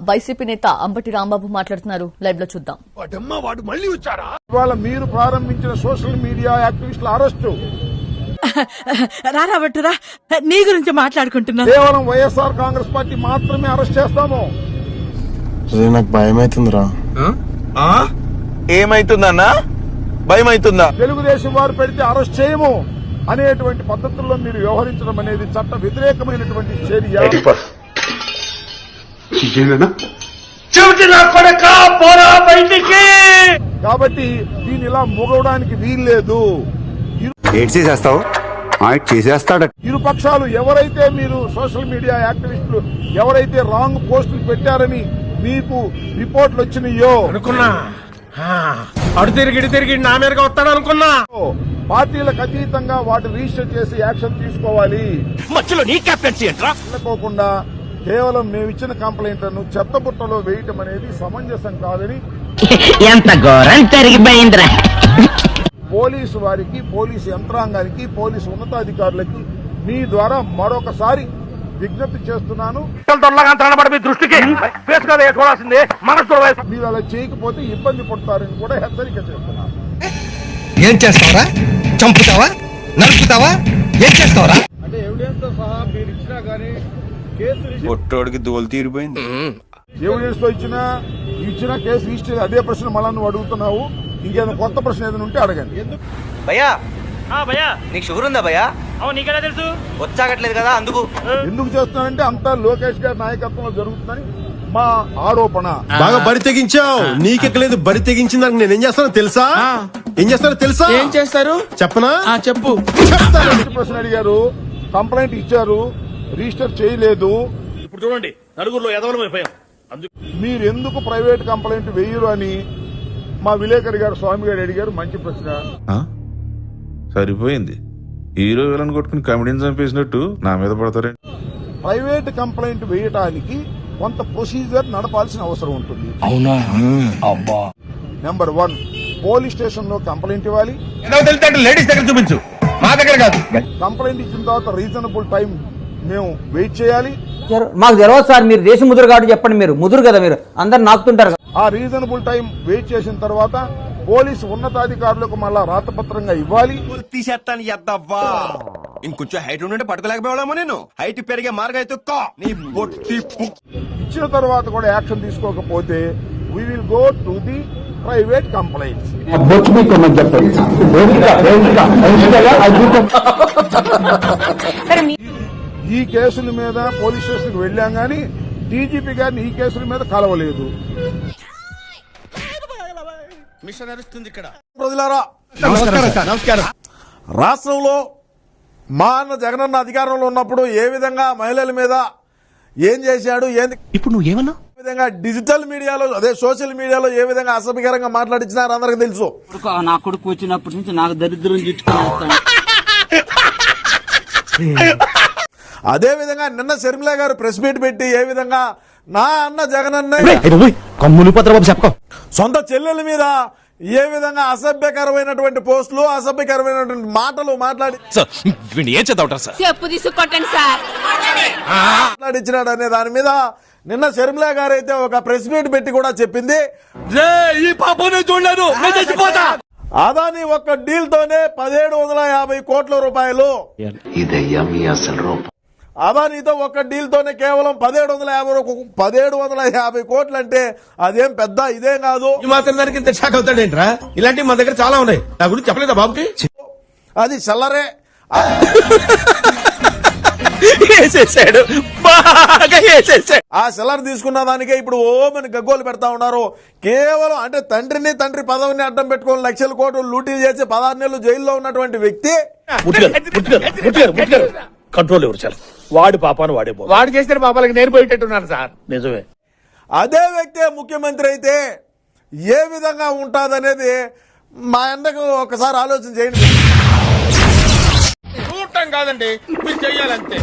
YCP నేత అంబటి రాంబాబు మాట్లాడుతున్నారు. Live లో చూద్దాం. వాడు మళ్ళీ వచ్చారా? ఇవాళ మీరు ప్రారంభించిన సోషల్ మీడియా యాక్టివిస్టుల అరెస్టు రాబట్టురా నీ గురించి మాట్లాడుకుంటున్నా. కేవలం వైఎస్ఆర్ కాంగ్రెస్ పార్టీ మాత్రమే అరెస్ట్ చేస్తాము. నాకు భయం అవుతుందిరా. ఏమైతుందన్నా? భయం అవుతుందా? తెలుగుదేశం వారు పెడితే అరెస్ట్ చేయము అనేటువంటి పద్ధతుల్లో మీరు వ్యవహరించడం అనేది చట్ట వ్యతిరేకమైనటువంటి చర్య. కాబట్టి దీని ఇలా మూగవడానికి వీల్లేదు. ఇరు పక్షాలు ఎవరైతే మీరు సోషల్ మీడియా యాక్టివిస్టులు ఎవరైతే రాంగ్ పోస్టులు పెట్టారని మీకు రిపోర్ట్లు వచ్చినాయో అనుకున్నా, అడు తిరిగి నా మీదగా వస్తాడు అనుకున్నా. పార్టీలకు అతీతంగా వాటిని రిజిస్టర్ చేసి యాక్షన్ తీసుకోవాలి. మధ్యలో నీ కెప్టెన్సీ ఏంట్రా? వెళ్ళకోకుండా కేవలం మేము ఇచ్చిన కంప్లైంట్లను చెత్తబుట్టలో వేయటం అనేది సమంజసం కాదని ఎంత ఘోరం జరిగిపోయిందిరా. పోలీసు వారికి, పోలీసు యంత్రాంగానికి, పోలీసు ఉన్నతాధికారులకి మీ ద్వారా మరొకసారి విజ్ఞప్తి చేస్తున్నాను. మీరు అలా చేయకపోతే ఇబ్బంది పడతారని కూడా హెచ్చరిక చేస్తున్నాను. ఏం చేస్తావరా? చంపుతావా? నరుకుతావా? ఏం చేస్తావరా? అంటే ఎవిడెన్స్ తో సహా మీరు ఇచ్చినా గానీ ఒట్టోడికి దోలు తీరిపోయింది. ఎవిడెన్స్ తో ఇచ్చిన కేసు రిజిస్టర్ అదే ప్రశ్న మళ్ళా నువ్వు అడుగుతున్నావు. ఇంకేదైనా కొత్త ప్రశ్న ఏదైనా ఉంటే అడగండి. భయ్యా నీకు షుగర్ ఉందా భయ్యా? నీకెలా తెలుసు? వచ్చాగట్లేదు కదా అందుకు. ఎందుకు చేస్తున్నానంటే అంతా లోకేష్ గారి నాయకత్వంలో జరుగుతుందని మా ఆరోపణ. బాగా బరి తెగించావు. నీకెక్కలేదు, బరి తెగించిన దానికి నేనేం చేస్తానో తెలుసా? ఏం చేస్తారో తెలుసా? ఏం చేస్తారు చెప్పనా? చెప్పు. ప్రశ్న అడిగారు, కంప్లైంట్ ఇచ్చారు, రిజిస్టర్ చేయలేదు. ఇప్పుడు చూడండి, నలుగురులో ఎదవలం అయిపోయాం. మీరు ఎందుకు ప్రైవేట్ కంప్లైంట్ వేయరు అని మా విలేకరి గారు స్వామి గారు అడిగారు. మంచి ప్రశ్న. సరిపోయింది. హీరో విలన్ కొట్టుకుని కమెడీని చంపేసినట్టు నా మీద పడతారండి. ప్రైవేట్ కంప్లైంట్ వేయటానికి కొంత ప్రొసీజర్ నడపాల్సిన అవసరం ఉంటుంది. అవునా? అబ్బా. నెంబర్ 1, పోలీస్ స్టేషన్ లో కంప్లైంట్ ఇవ్వాలి. లేడీస్ దగ్గర చూపించు, మా దగ్గర కాదు. కంప్లైంట్ ఇచ్చిన తర్వాత రీజనబుల్ టైం మేము వెయిట్ చేయాలి. మాకు తెలియదు సార్, మీరు దేశ ముదురు కాబట్టి చెప్పండి. మీరు ముదురు కదా, మీరు అందరు నాకుతుంటారు. ఆ రీజనబుల్ టైం వెయిట్ చేసిన తర్వాత పోలీసు ఉన్నతాధికారులకు మళ్ళా రాతపత్రంగా ఇవ్వాలి. తీసేస్తాను ఎద్దవ్వా. ఇంకొంచెం హైట్ ఉంటే పట్టుకోలేకపోయామో. నేను హైట్ పెరిగే మార్గం అయితే ఇచ్చిన తర్వాత కూడా యాక్షన్ తీసుకోకపోతే we will go to the private complaints. ఈ కేసుల మీద పోలీస్ స్టేషన్ కు వెళ్లాం గానీ డీజీపీ గారిని ఈ కేసుల మీద కలవలేదు. మిషన్ నడుస్తుంది ఇక్కడ. ప్రజలారా నమస్కారం. రాష్ట్రంలో మా అన్న జగనన్న అధికారంలో ఉన్నప్పుడు ఏ విధంగా మహిళల మీద ఏం చేశాడు, ఇప్పుడు నువ్వు ఏమన్నా విధంగా డిజిటల్ మీడియాలో అదే సోషల్ మీడియాలో ఏ విధంగా అసభ్యకరంగా మాట్లాడించినారు అందరికి తెలుసు. నా కొడుకు వచ్చినప్పటి నుంచి నాకు దరిద్రం చుట్టుకుని అదే విధంగా నిన్న శర్మిల గారు ప్రెస్ మీట్ పెట్టి ఏ విధంగా నా అన్న జగనన్న కమ్ములు పత్రబాబు చెప్పకో సొంత చెల్లెల మీద ఏ విధంగా అసభ్యకరమైనటువంటి పోస్టులు, అసభ్యకరమైనటువంటి మాటలు మాట్లాడించినాడు అనే దాని మీద నిన్న శర్మిల గారు అయితే ఒక ప్రెస్ మీట్ పెట్టి కూడా చెప్పింది. అదాని ఒక్క డీల్ తోనే 1750 కోట్ల రూపాయలు. అదానితో ఒక్క డీల్ తోనే కేవలం 1750 కోట్లు అంటే అదేం పెద్ద ఇదేం కాదు. ఈ మాత్రం దానికి ఇంత షాక్ అవుతాడేంట్రా? ఇలాంటివి మా దగ్గర చాలా ఉన్నాయి. నా గురించి చెప్పలేదా బాబుకి? అది చల్లరే. ఆ సెల్లర్ తీసుకున్న దానికే ఇప్పుడు ఓమని గగ్గోలు పెడతా ఉన్నారు. కేవలం అంటే తండ్రి పదవిని అడ్డం పెట్టుకుని లక్షల కోట్లు లూటీలు చేసి 16 నెలలు జైల్లో ఉన్నటువంటి వ్యక్తి కంట్రోల్ ఎవరు చాలు. వాడి పాపాను వాడు చేస్తే పాపాలకి నేను పోయేటట్టున్నాను సార్. నిజమే. అదే వ్యక్తే ముఖ్యమంత్రి అయితే ఏ విధంగా ఉంటాదనేది మా అన్నకు ఒకసారి ఆలోచన చేయండి. చూడటం కాదండి, మీరు చెయ్యాలంతే.